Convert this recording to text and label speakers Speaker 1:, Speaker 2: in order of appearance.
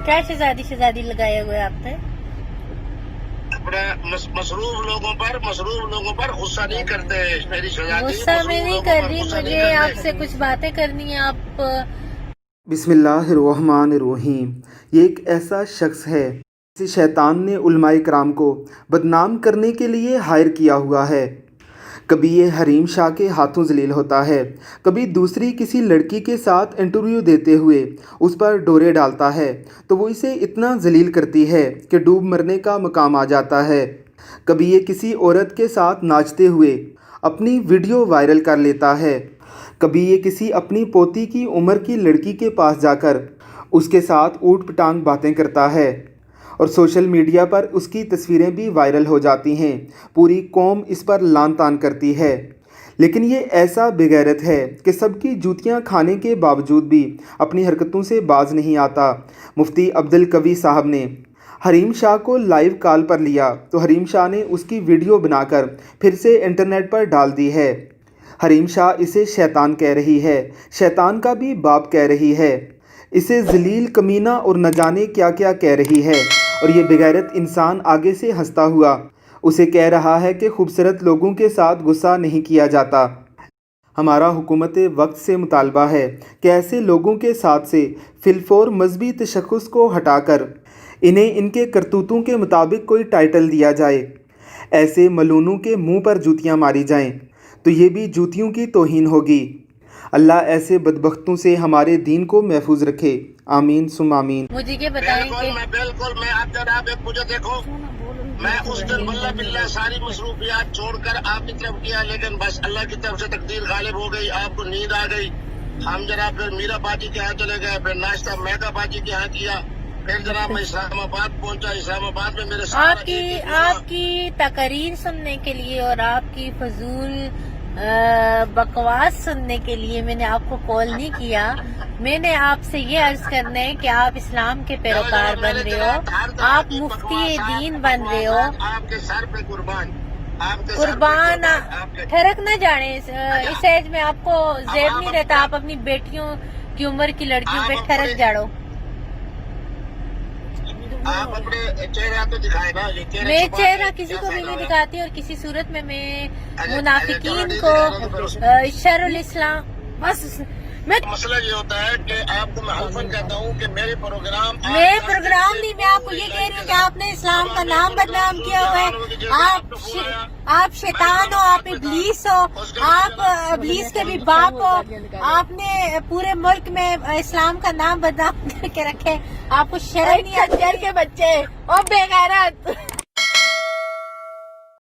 Speaker 1: क्या शहजादी लगाए हुए आप पे?
Speaker 2: अपने मसरूफ लोगों पर गुस्सा नहीं करते। मेरी शहजादी
Speaker 1: गुस्सा में नहीं कर रही, मुझे आपसे कुछ बातें करनी है। आप
Speaker 3: बिस्मिल्लाहिर्रहमानिर्रहीम। ये एक ऐसा शख्स है जिसे शैतान ने उलमाए कराम को बदनाम करने के लिए हायर किया हुआ है। कभी ये हरीम शाह के हाथों जलील होता है, कभी दूसरी किसी लड़की के साथ इंटरव्यू देते हुए उस पर डोरे डालता है तो वो इसे इतना जलील करती है कि डूब मरने का मकाम आ जाता है। कभी ये किसी औरत के साथ नाचते हुए अपनी वीडियो वायरल कर लेता है। कभी ये किसी अपनी पोती की उम्र की लड़की के पास जाकर उसके साथ ऊट पटांग बातें करता है और सोशल मीडिया पर उसकी तस्वीरें भी वायरल हो जाती हैं। पूरी कौम इस पर लान तान करती है, लेकिन ये ऐसा बेगैरत है कि सबकी जूतियां खाने के बावजूद भी अपनी हरकतों से बाज नहीं आता। मुफ्ती अब्दुल कवी साहब ने हरीम शाह को लाइव कॉल पर लिया तो हरीम शाह ने उसकी वीडियो बनाकर फिर से इंटरनेट पर डाल दी है। हरीम शाह इसे शैतान कह रही है, शैतान का भी बाप कह रही है, इसे जलील, कमीना और न जाने क्या क्या कह रही है। और ये बेगैरत इंसान आगे से हंसता हुआ उसे कह रहा है कि खूबसूरत लोगों के साथ गुस्सा नहीं किया जाता। हमारा हुकूमत वक्त से मुतालबा है कि ऐसे लोगों के साथ से फिलफोर मजहबी तशख़्ख़ुस को हटाकर इन्हें इनके करतूतों के मुताबिक कोई टाइटल दिया जाए। ऐसे मलूनों के मुंह पर जूतियां मारी जाएं तो ये भी जूतियों की तौहीन होगी। अल्लाह ऐसे बदबख्तों से हमारे दीन को महफूज रखे। आमीन सुम आमीन।
Speaker 1: मुझे ये बताएं कि
Speaker 2: बिल्कुल मैं आप जनाब एक मुझे देखो, मैं उस दिन वल्लाह बिल्लाह सारी मसरूफियात छोड़कर आपकी तरफ किया, लेकिन बस अल्लाह की तरफ से तकदीर गालिब हो गई, आपको नींद आ गई। हम जनाब फिर मीरा बाजी के यहाँ चले गए, फिर नाश्ता मेगा बाजी के यहाँ किया, फिर जनाब मैं इस्लामाबाद पहुँचा। इस्लामाबाद में मेरे
Speaker 1: आपकी तकरीर सुनने के लिए और आपकी फजूल बकवास सुनने के लिए मैंने आपको कॉल नहीं किया। मैंने आपसे ये अर्ज करना है कि आप इस्लाम के पैरोकार बन रहे हो, आप मुफ्ती दीन बन रहे हो।
Speaker 2: आपके सर पे कुर्बान
Speaker 1: ठरक न जाने। इस एज में आपको ज़ेब नहीं रहता, आप अपनी बेटियों की उम्र की लड़कियों पे ठरक जाड़ो।
Speaker 2: आप अपने चेहरा तो दिखाए ना।
Speaker 1: मैं चेहरा किसी को भी नहीं दिखाती और किसी सूरत में मैं मुनाफिकीन को शरुल इस्लाम बस मैं
Speaker 2: मसला ये होता है कि आपको मैं हल्फन कहता हूँ कि मेरे प्रोग्राम
Speaker 1: नहीं, मैं आपको ये कह रही हूँ कि आपने इस्लाम का नाम बदनाम किया हुआ है। आप शैतान हो, आप इब्लीस हो, आप इब्लीस के भी बाप हो। आपने पूरे मुल्क में इस्लाम का नाम बदनाम करके रखे। आपको शर्म नहीं आती? के बच्चे और बेगैरत।